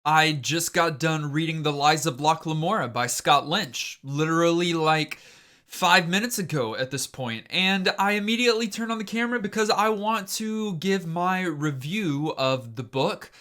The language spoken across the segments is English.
I just got done reading The Lies of Locke Lamora by Scott Lynch, literally like 5 minutes ago at this point, and I immediately turned on the camera because I want to give my review of the book.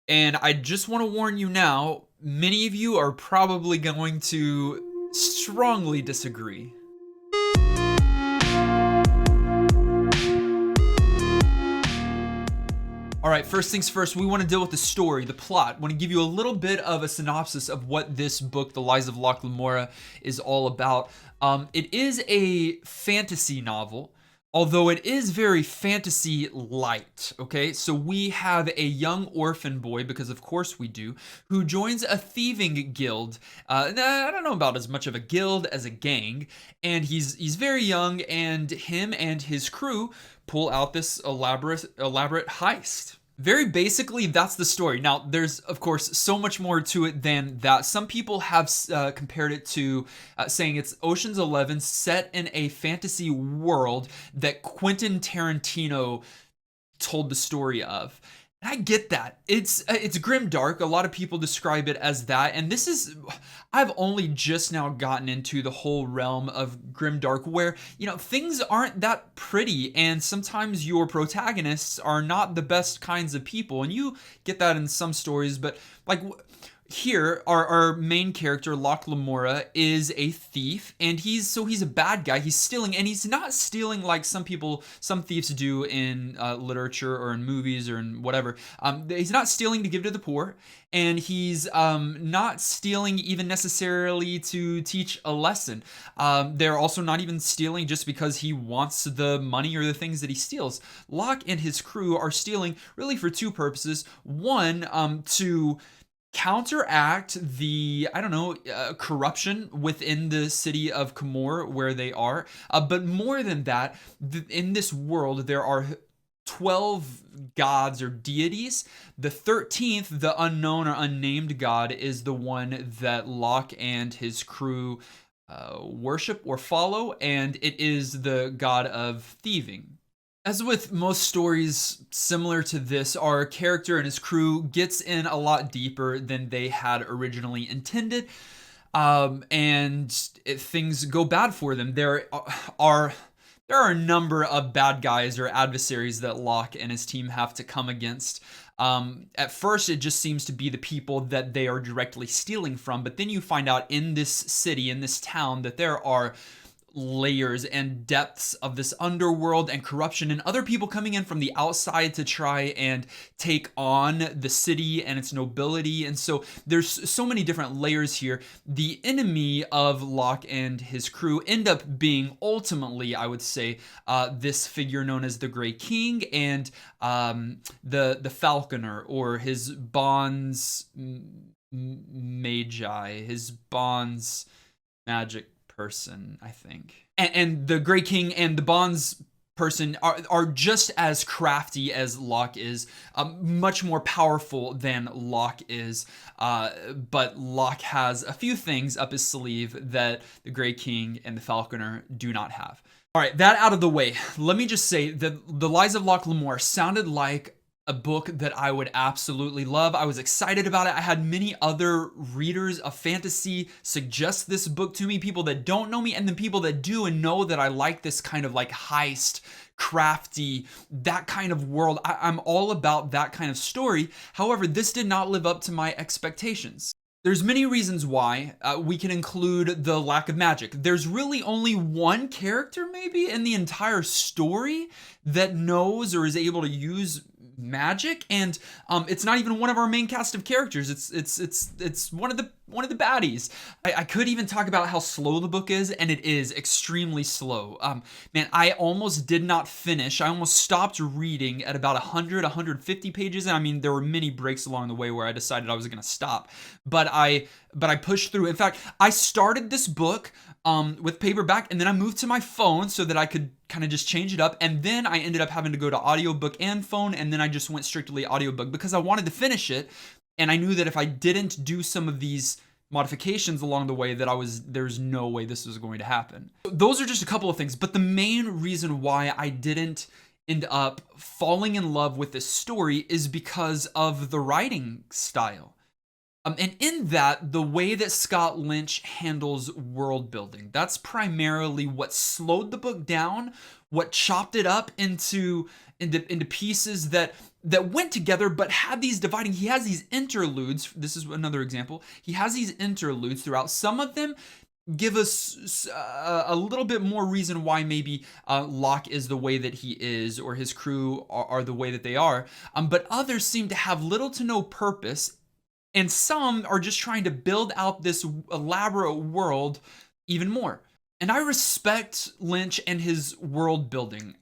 And I just want to warn you now, many of you are probably going to strongly disagree. All right, first things first, we want to deal with the story, the plot. I want to give you a little bit of a synopsis of what this book, The Lies of Locke Lamora, is all about. It is a fantasy novel, although it is very fantasy light, okay? So we have a young orphan boy, because of course we do, who joins a thieving guild. I don't know about as much of a guild as a gang, and he's very young, and him and his crew pull out this elaborate heist. Very basically, that's the story. Now, there's, of course, so much more to it than that. Some people have compared it to saying it's Ocean's 11 set in a fantasy world that Quentin Tarantino told the story of. And I get that. It's grim dark. A lot of people describe it as that. And this is, I've only just now gotten into the whole realm of grim dark where, things aren't that pretty, and sometimes your protagonists are not the best kinds of people. And you get that in some stories, but like here, our main character, Locke Lamora, is a thief, and he's a bad guy. He's stealing, and he's not stealing like some thieves do in literature or in movies or in whatever. He's not stealing to give to the poor, and he's not stealing even necessarily to teach a lesson. They're also not even stealing just because he wants the money or the things that he steals. Locke and his crew are stealing really for two purposes. One, to counteract the corruption within the city of Kamor where they are, but more than that, in this world there are 12 gods or deities. The 13th, the unknown or unnamed god, is the one that Locke and his crew worship or follow, and it is the god of thieving. As with most stories similar to this, our character and his crew gets in a lot deeper than they had originally intended, and things go bad for them. There are a number of bad guys or adversaries that Locke and his team have to come against. At first, it just seems to be the people that they are directly stealing from, but then you find out in this city, in this town, that there are layers and depths of this underworld and corruption and other people coming in from the outside to try and take on the city and its nobility. And so there's so many different layers here. The enemy of Locke and his crew end up being ultimately, I would say, this figure known as the Grey King and the Falconer, or his bonds magi, his bonds magic person, I think. And the Grey King and the bonds person are just as crafty as Locke is, much more powerful than Locke is, but Locke has a few things up his sleeve that the Grey King and the Falconer do not have. All right, that out of the way, let me just say that The Lies of Locke Lamora sounded like a book that I would absolutely love. I was excited about it. I had many other readers of fantasy suggest this book to me, people that don't know me, and then people that do and know that I like this kind of like heist, crafty, that kind of world. I'm all about that kind of story. However, this did not live up to my expectations. There's many reasons why. We can include the lack of magic. There's really only one character maybe in the entire story that knows or is able to use magic, and it's not even one of our main cast of characters. It's one of the baddies. I could even talk about how slow the book is, and it is extremely slow. Man, I almost did not finish. I almost stopped reading at about 150 pages, and I mean there were many breaks along the way where I decided I was going to stop, but I pushed through. In fact, I started this book with paperback, and then I moved to my phone so that I could kind of just change it up, and then I ended up having to go to audiobook and phone, and then I just went strictly audiobook because I wanted to finish it, and I knew that if I didn't do some of these modifications along the way that there's no way this was going to happen. Those are just a couple of things, but the main reason why I didn't end up falling in love with this story is because of the writing style. And in that, the way that Scott Lynch handles world building, that's primarily what slowed the book down, what chopped it up into pieces that went together but had these dividing. He has these interludes. This is another example. He has these interludes throughout. Some of them give us a little bit more reason why maybe Locke is the way that he is, or his crew are the way that they are. But others seem to have little to no purpose. And some are just trying to build out this elaborate world even more. And I respect Lynch and his world building.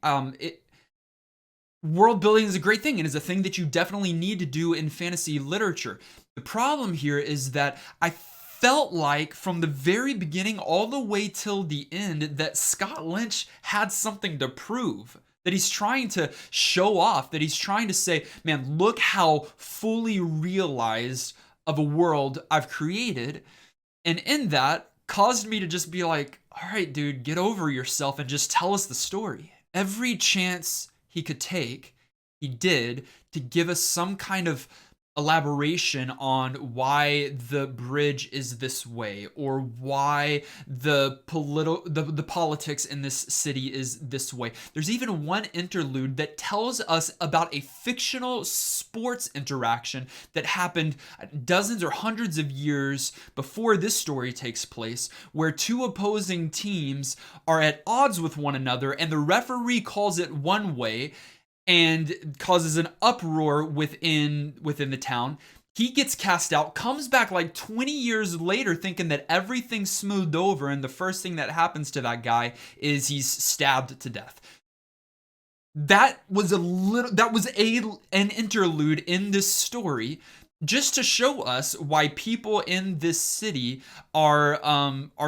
World building is a great thing and is a thing that you definitely need to do in fantasy literature. The problem here is that I felt like from the very beginning all the way till the end that Scott Lynch had something to prove. That he's trying to show off, that he's trying to say, man, look how fully realized of a world I've created. And in that, caused me to just be like, all right, dude, get over yourself and just tell us the story. Every chance he could take, he did, to give us some kind of elaboration on why the bridge is this way, or why the politics in this city is this way. There's even one interlude that tells us about a fictional sports interaction that happened dozens or hundreds of years before this story takes place, where two opposing teams are at odds with one another and the referee calls it one way and causes an uproar within the town. He gets cast out, comes back like 20 years later thinking that everything's smoothed over, and the first thing that happens to that guy is he's stabbed to death. That was an interlude in this story just to show us why people in this city are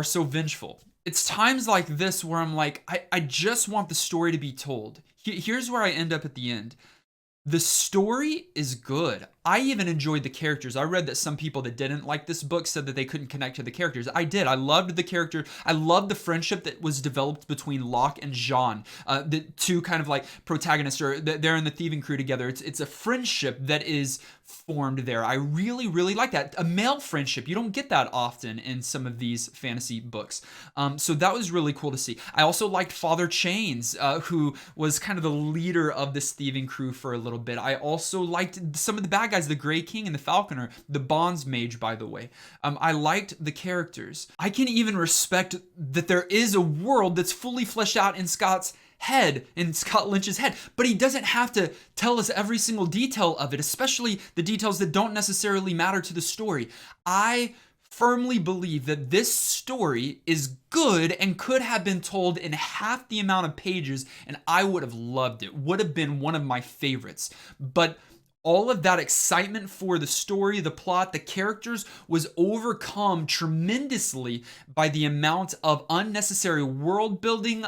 so vengeful. It's times like this where I'm like, I just want the story to be told. Here's where I end up at the end. The story is good. I even enjoyed the characters. I read that some people that didn't like this book said that they couldn't connect to the characters. I did. I loved the character. I loved the friendship that was developed between Locke and Jean, the two kind of like protagonists, or they're in the thieving crew together. It's a friendship that is formed there. I really, really like that. A male friendship. You don't get that often in some of these fantasy books. So that was really cool to see. I also liked Father Chains, who was kind of the leader of this thieving crew for a little bit. I also liked some of the bad guys, the Grey King and the Falconer, the Bonds Mage, by the way. I liked the characters. I can even respect that there is a world that's fully fleshed out in Scott's head, in Scott Lynch's head, but he doesn't have to tell us every single detail of it, especially the details that don't necessarily matter to the story. I firmly believe that this story is good and could have been told in half the amount of pages, and I would have loved it. Would have been one of my favorites. But all of that excitement for the story, the plot, the characters was overcome tremendously by the amount of unnecessary world building,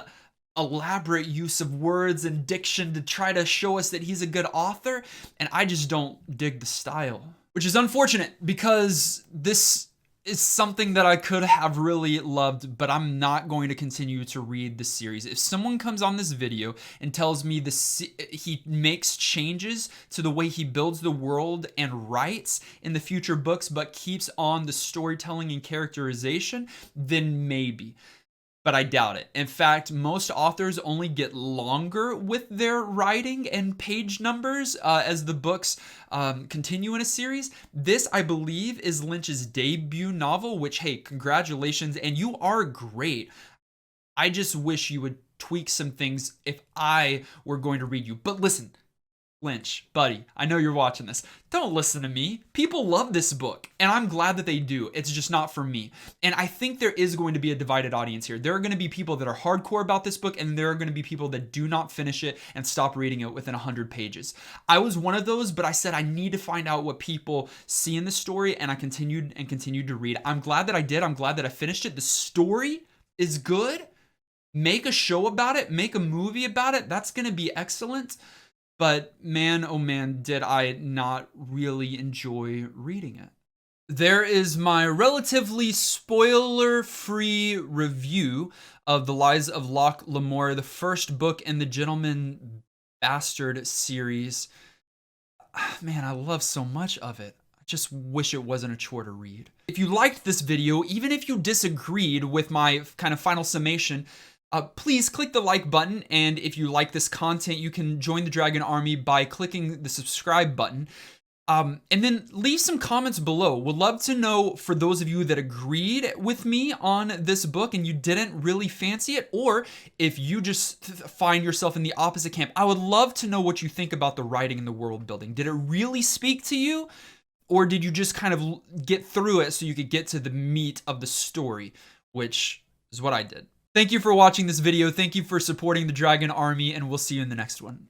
elaborate use of words and diction to try to show us that he's a good author, and I just don't dig the style. Which is unfortunate, because this is something that I could have really loved, but I'm not going to continue to read the series. If someone comes on this video and tells me he makes changes to the way he builds the world and writes in the future books, but keeps on the storytelling and characterization, then maybe. But I doubt it. In fact, most authors only get longer with their writing and page numbers as the books continue in a series. This, I believe, is Lynch's debut novel, which, hey, congratulations, and you are great. I just wish you would tweak some things if I were going to read you. But listen, Lynch, buddy, I know you're watching this. Don't listen to me. People love this book, and I'm glad that they do. It's just not for me. And I think there is going to be a divided audience here. There are going to be people that are hardcore about this book, and there are going to be people that do not finish it and stop reading it within 100 pages. I was one of those, but I said I need to find out what people see in the story, and I continued to read. I'm glad that I did. I'm glad that I finished it. The story is good. Make a show about it. Make a movie about it. That's going to be excellent. But man, oh man, did I not really enjoy reading it. There is my relatively spoiler-free review of The Lies of Locke Lamora, the first book in the Gentleman Bastard series. Man, I love so much of it. I just wish it wasn't a chore to read. If you liked this video, even if you disagreed with my kind of final summation, please click the like button, and if you like this content, you can join the Dragon Army by clicking the subscribe button. And then leave some comments below. Would love to know, for those of you that agreed with me on this book and you didn't really fancy it, or if you just find yourself in the opposite camp. I would love to know what you think about the writing and the world building. Did it really speak to you? Or did you just kind of get through it so you could get to the meat of the story, which is what I did. Thank you for watching this video. Thank you for supporting the Dragon Army, and we'll see you in the next one.